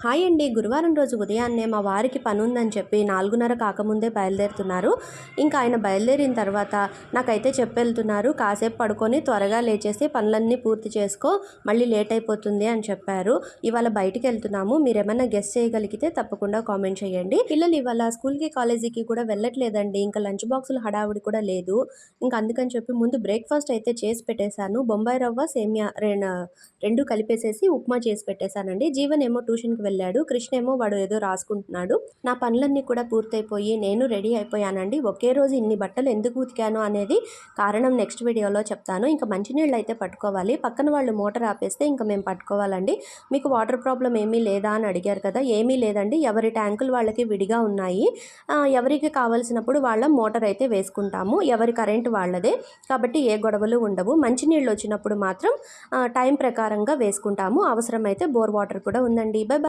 Hi అండి. గురువారం రోజు ఉదయాన్నే మా వారికి పనుందని చెప్పి 4:30 కాకముందే బయలుదేరుతున్నారు. ఇంకా ఆయన బయలుదేరిన తర్వాత నాకైతే చెప్పెళ్తున్నారు, కాసేపు పడుకొని త్వరగా లేచేసి పనులన్నీ పూర్తి చేసుకో, మళ్ళీ లేట్ అయిపోతుంది అని చెప్పారు. ఇవాళ బయటికెళ్తున్నాము. మీరేమన్నా గెస్ చేయగలిగితే తప్పకుండా కామెంట్ చేయండి. పిల్లలు ఇవాళ స్కూల్‌కి, కాలేజీకి కూడా వెళ్ళట్లేదండి. ఇంకా లంచ్ బాక్సులు హడావుడి కూడా లేదు. ఇంకా అందుకని చెప్పి ముందు బ్రేక్‌ఫాస్ట్ అయితే చేసి పెట్టేశాను. బొంబాయి రవ్వ, సేమియా 2 కలిపేసేసి ఉప్మా చేసి పెట్టేశానండి. జీవన్ ఏమో ట్యూషన్‌కి వెళ్ళాడు. కృష్ణ ఏమో వాడు ఏదో రాసుకుంటున్నాడు. నా పనులన్నీ కూడా పూర్తయిపోయి నేను రెడీ అయిపోయానండి. ఒకే రోజు ఇన్ని బట్టలు ఎందుకు ఉతికాను అనేది కారణం నెక్స్ట్ వీడియోలో చెప్తాను. ఇంకా మంచినీళ్ళు అయితే పట్టుకోవాలి. పక్కన వాళ్ళు మోటార్ ఆపేస్తే ఇంకా మేము పట్టుకోవాలండి. మీకు వాటర్ ప్రాబ్లం ఏమీ లేదా అని అడిగారు కదా. ఏమీ లేదండి. ఎవరి ట్యాంకులు వాళ్ళకి విడిగా ఉన్నాయి. ఎవరికి కావాల్సినప్పుడు వాళ్ళ మోటార్ అయితే వేసుకుంటాము. ఎవరి కరెంట్ వాళ్ళదే. కాబట్టి ఏ గొడవలు ఉండవు. మంచినీళ్ళు వచ్చినప్పుడు మాత్రం టైం ప్రకారంగా వేసుకుంటాము. అవసరమైతే బోర్ వాటర్ కూడా ఉందండి. By by.